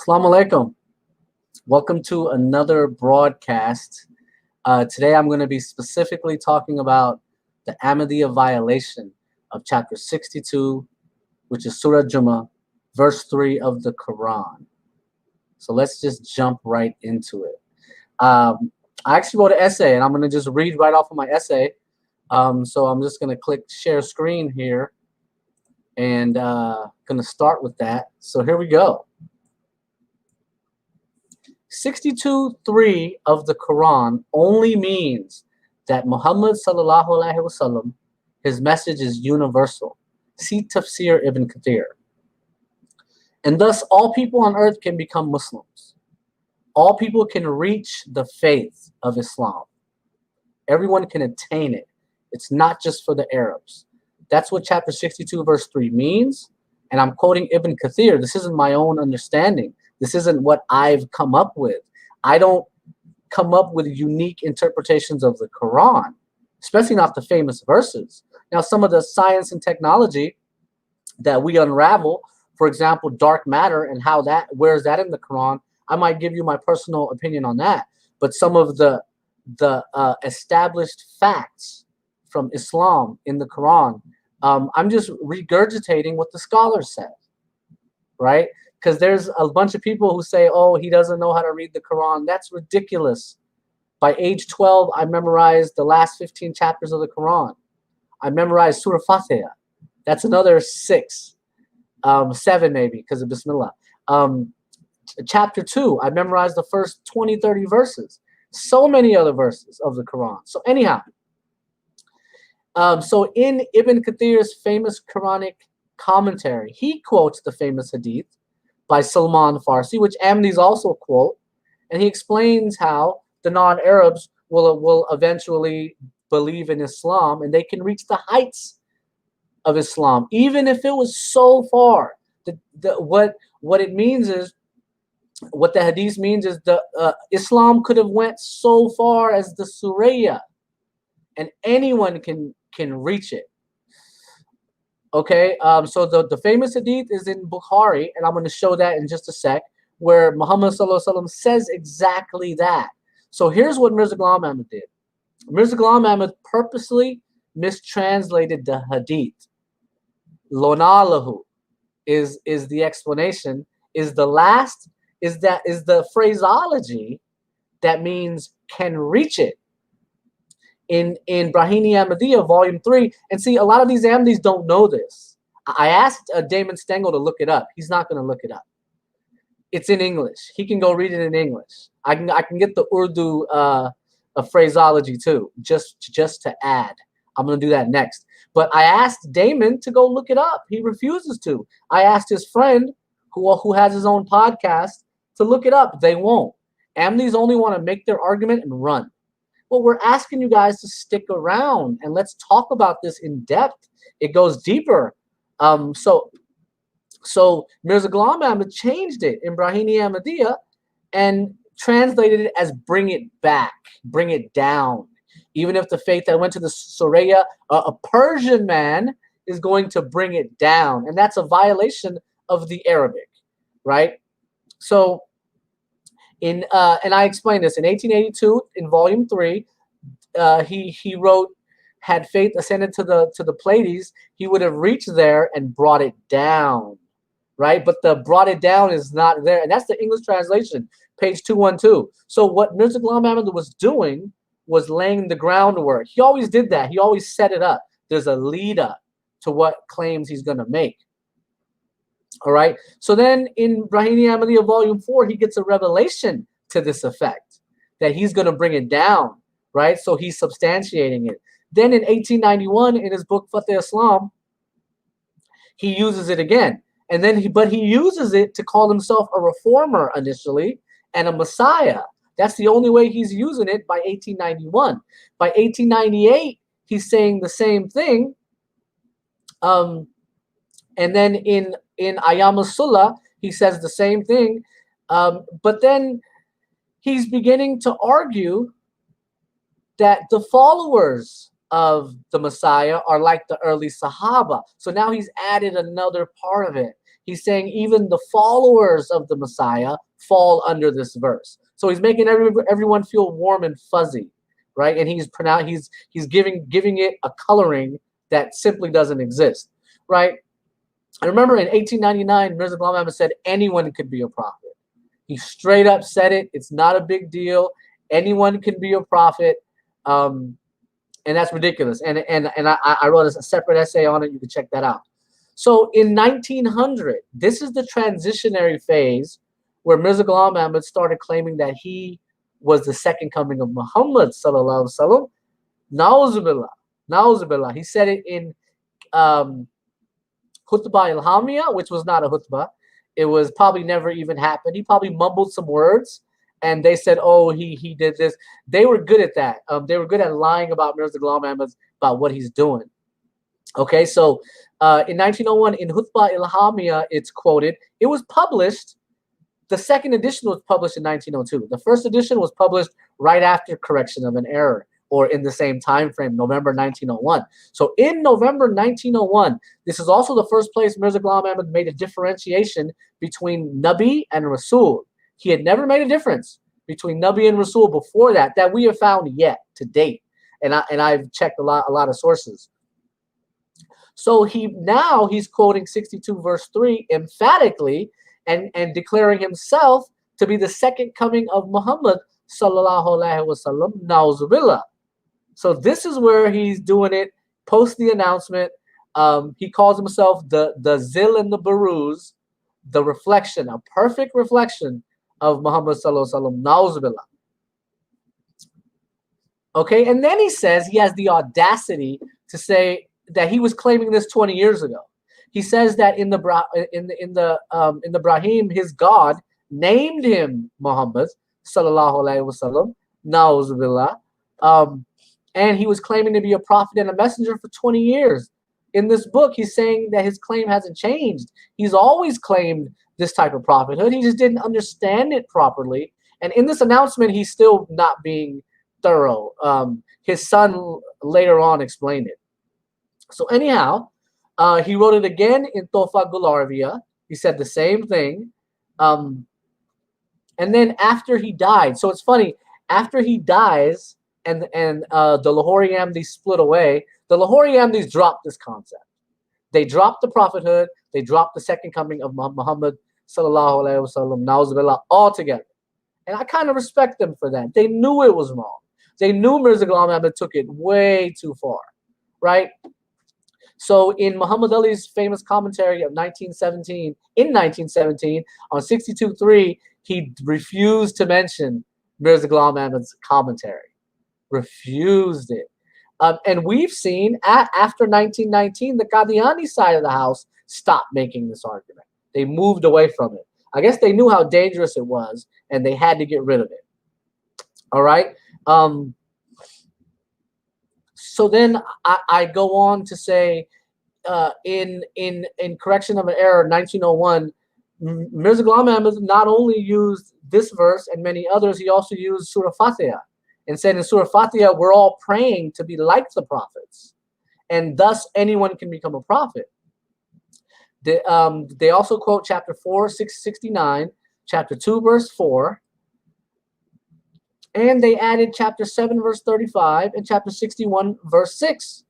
Assalamu alaikum. Welcome to another broadcast. Today I'm going to be specifically talking about the Ahmadiyya violation of chapter 62, which is Surah Jummah, verse 3 of the Quran. So let's just jump right into it. I actually wrote an essay, and I'm going to just read right off of my essay. So I'm just going to click share screen here, and going to start with that. So here we go. 62:3 of the Quran only means that Muhammad sallallahu alaihi wasallam, his message is universal. See Tafsir Ibn Kathir. And thus all people on earth can become Muslims. All people can reach the faith of Islam. Everyone can attain it. It's not just for the Arabs. That's what chapter 62 verse 3 means. And I'm quoting Ibn Kathir. This isn't my own understanding. This isn't what I've come up with. I don't come up with unique interpretations of the Quran, especially not the famous verses. Now, some of the science and technology that we unravel, for example, dark matter and how that, where is that in the Quran? I might give you my personal opinion on that. But some of the established facts from Islam in the Quran, I'm just regurgitating what the scholars said, right? Because there's a bunch of people who say, oh, he doesn't know how to read the Quran. That's ridiculous. By age 12, I memorized the last 15 chapters of the Quran. I memorized Surah Fatiha. That's another 6, 7 maybe, because of Bismillah. Chapter 2, I memorized the first 20, 30 verses. So many other verses of the Quran. So anyhow, so in Ibn Kathir's famous Quranic commentary, he quotes the famous hadith by Salman Farsi, which Ahmadis also quote, and he explains how the non-Arabs will eventually believe in Islam and they can reach the heights of Islam, even if it was so far. What it means is, what the hadith means is Islam could have went so far as the Suraya, and anyone can reach it. Okay, so the famous hadith is in Bukhari, and I'm going to show that in just a sec, where Muhammad sallallahu alaihi wasallam says exactly that. So here's what Mirza Ghulam Ahmad did. Mirza Ghulam Ahmad purposely mistranslated the hadith. Lonalahu is the explanation, is the last, is the phraseology that means can reach it. In Brahini Ahmadiyya, volume 3. And see, a lot of these Ahmadis don't know this. I asked Damon Stengel to look it up. He's not going to look it up. It's in English. He can go read it in English. I can get the Urdu phraseology too, just to add. I'm going to do that next. But I asked Damon to go look it up. He refuses to. I asked his friend, who has his own podcast, to look it up. They won't. Ahmadis only want to make their argument and run. Well, we're asking you guys to stick around and let's talk about this in depth. It goes deeper. So Mirza Ghulam Ahmad changed it in Brahini Ahmadiyya and translated it as bring it back, bring it down. Even if the faith that went to the Suraya, a Persian man is going to bring it down. And that's a violation of the Arabic, right? So and I explained this in 1882 in volume 3. He wrote, had faith ascended to the Pleiades, he would have reached there and brought it down, right? But the brought it down is not there, and that's the English translation, page 212. So what Mirza Ghulam Ahmad was doing was laying the groundwork. He always did that. He always set it up. There's a lead up to what claims he's going to make. All right. So then in Brahini Ahmadiyya volume 4, he gets a revelation to this effect that he's going to bring it down, right? So he's substantiating it. Then in 1891, in his book Fateh Islam, he uses it again. And then he uses it to call himself a reformer initially and a messiah. That's the only way he's using it by 1891. By 1898, he's saying the same thing. And then in Ayam al-Sulah, he says the same thing. But then he's beginning to argue that the followers of the Messiah are like the early Sahaba. So now he's added another part of it. he's saying even the followers of the Messiah fall under this verse. So he's making everyone feel warm and fuzzy, right? And he's giving it a coloring that simply doesn't exist, right? I remember in 1899, Mirza Ghulam Ahmad said anyone could be a prophet. He straight up said it. It's not a big deal. Anyone can be a prophet, and that's ridiculous. And I wrote a separate essay on it. You can check that out. So in 1900, this is the transitionary phase where Mirza Ghulam Ahmad started claiming that he was the second coming of Muhammad sallallahu alaihi wasallam. Nauzubillah, nauzubillah. He said it in Khutbah Ilhamiyah, which was not a khutbah. It was probably never even happened. He probably mumbled some words, and they said, "Oh, he did this." They were good at that. They were good at lying about Mirza Ghulam Ahmad, about what he's doing. Okay, so in 1901, in Khutbah Ilhamiyah, it's quoted. It was published. The second edition was published in 1902. The first edition was published right after correction of an error, or in the same time frame, November 1901. So in November 1901, this is also the first place Mirza Ghulam Ahmad made a differentiation between Nabi and Rasul. He had never made a difference between Nabi and Rasul before that we have found yet to date. And I've checked a lot of sources. So he's quoting 62 verse 3 emphatically and declaring himself to be the second coming of Muhammad sallallahu alaihi wasallam. Nauzubillah. So this is where he's doing it post the announcement. He calls himself the Zil and the Baruz, the reflection, a perfect reflection of Muhammad sallallahu alaihi wasallam. Nauzubillah. Okay, and then he says he has the audacity to say that he was claiming this 20 years ago. He says that in the Brahim, his God named him Muhammad sallallahu alaihi wasallam. Nauzubillah. And he was claiming to be a prophet and a messenger for 20 years. In this book, he's saying that his claim hasn't changed. He's always claimed this type of prophethood. He just didn't understand it properly. And in this announcement, he's still not being thorough. His son later on explained it. So anyhow, he wrote it again in Tofa Gularvia. He said the same thing. And then after he died, so it's funny, after he dies and the Lahori Ahmadis split away, the Lahori Ahmadis dropped this concept. They dropped the prophethood. They dropped the second coming of Muhammad sallallahu alaihi wasallam, nauzubillah, altogether. And I kind of respect them for that. They knew it was wrong. They knew Mirza Ghulam Ahmad took it way too far, right? So in Muhammad Ali's famous commentary of 1917, on 62.3, he refused to mention Mirza Ghulam Ahmad's commentary. Refused it. And we've seen after 1919, the Qadiani side of the house stopped making this argument. They moved away from it. I guess they knew how dangerous it was, and they had to get rid of it. All right. So then I go on to say, in correction of an error, 1901, Mirza Ghulam Ahmad not only used this verse and many others, he also used Surah Fatiha and said in Surah Fatiha, we're all praying to be like the prophets, and thus anyone can become a prophet. They also quote chapter 4, 669, chapter 2, verse 4, and they added chapter 7, verse 35, and chapter 61, verse 6.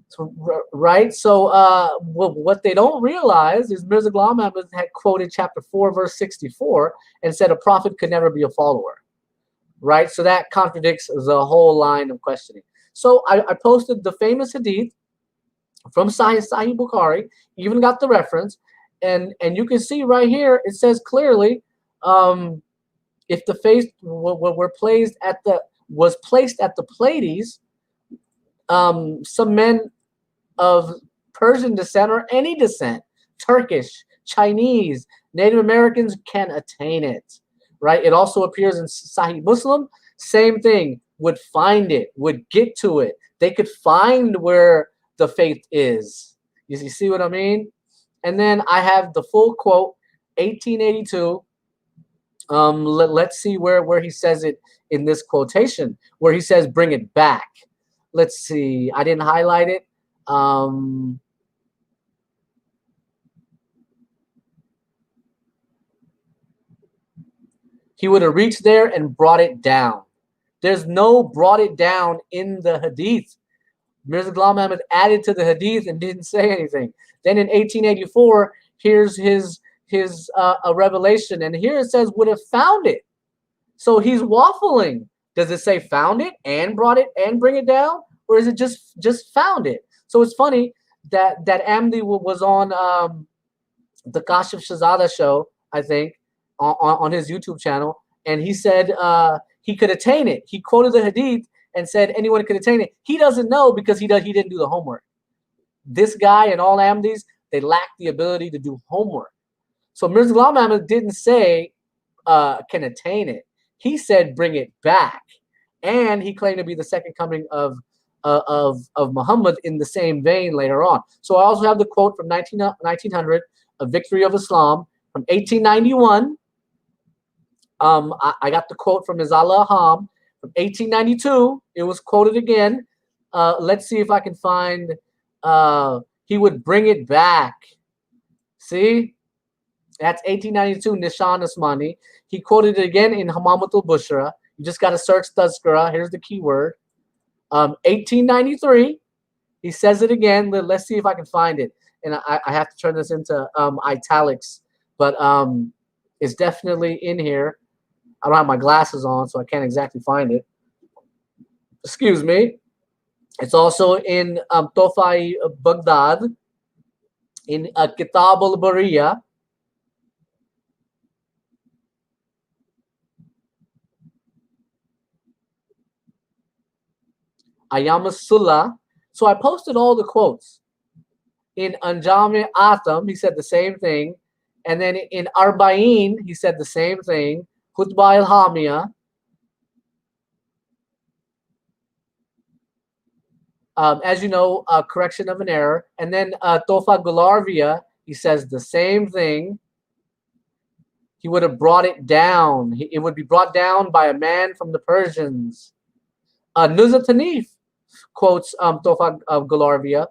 So, right? So what they don't realize is Mirza Ghulam Ahmad had quoted chapter 4, verse 64, and said a prophet could never be a follower. Right? So that contradicts the whole line of questioning. So I posted the famous hadith from Sahih Bukhari, even got the reference, and you can see right here, it says clearly, if the face was placed at the Pleiades, some men of Persian descent or any descent, Turkish, Chinese, Native Americans can attain it. Right? It also appears in Sahih Muslim. Same thing. Would find it. Would get to it. They could find where the faith is. You see what I mean? And then I have the full quote, 1882. Let's see where he says it in this quotation, where he says, bring it back. Let's see. I didn't highlight it. he would have reached there and brought it down. There's no brought it down in the hadith. Mirza Ghulam Ahmad added to the hadith and didn't say anything. Then in 1884, here's his a revelation, and here it says would have found it. So he's waffling. Does it say found it and brought it and bring it down, or is it just found it? So it's funny that Ahmadi was on the Kashif Shahzada show, I think, on his YouTube channel, and he said he could attain it. He quoted the hadith and said anyone could attain it. He doesn't know because he didn't do the homework. This guy and all Ahmadis, they lack the ability to do homework. So Mirza Ghulam Ahmad didn't say can attain it. He said bring it back, and he claimed to be the second coming of Muhammad in the same vein later on. So I also have the quote from 1900, A Victory of Islam, from 1891. I got the quote from Izala Aham from 1892. It was quoted again. Let's see if I can find. He would bring it back. See? That's 1892, Nishan Usmani. He quoted it again in Hamamatul Bushra. You just got to search Tazkira. Here's the keyword. 1893. He says it again. Let's see if I can find it. And I have to turn this into italics. But it's definitely in here. I don't have my glasses on, so I can't exactly find it. Excuse me. It's also in Tofai Baghdad, in Kitab al-Bariya. Ayam Sulla. So I posted all the quotes. In Anjami Atam, he said the same thing. And then in Arba'in, he said the same thing. Khutbah al-Hamiyah. As you know, correction of an error. And then Tofa Gularvia, he says the same thing. He would have brought it down. It would be brought down by a man from the Persians. Nuzhat Hanif quotes Tofa Gularvia.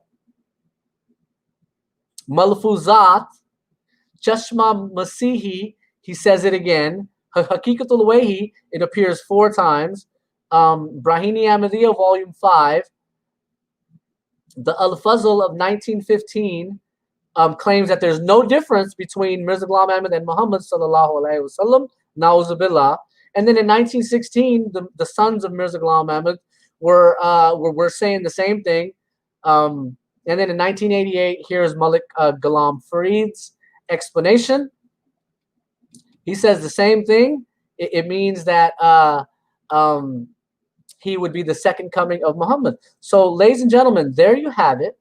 Malfuzat, Chashma Masihi, he says it again. Hakikatul Wahi, it appears 4 times. Brahini Ahmadiyya, Volume 5. The Al-Fazl of 1915 claims that there's no difference between Mirza Ghulam Ahmad and Muhammad sallallahu alaihi wasallam. Na'uzubillah. And then in 1916, the sons of Mirza Ghulam Ahmad were saying the same thing. And then in 1988, here's Malik Ghulam Farid's explanation. He says the same thing. It means that he would be the second coming of Muhammad. So, ladies and gentlemen, there you have it.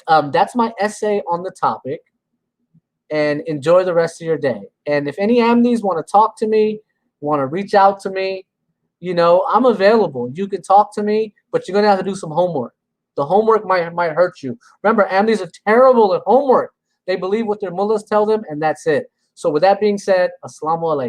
That's my essay on the topic. And enjoy the rest of your day. And if any Ahmadis want to talk to me, want to reach out to me, you know, I'm available. You can talk to me, but you're going to have to do some homework. The homework might hurt you. Remember, Ahmadis are terrible at homework. They believe what their mullahs tell them, and that's it. So with that being said, Assalamu alaikum.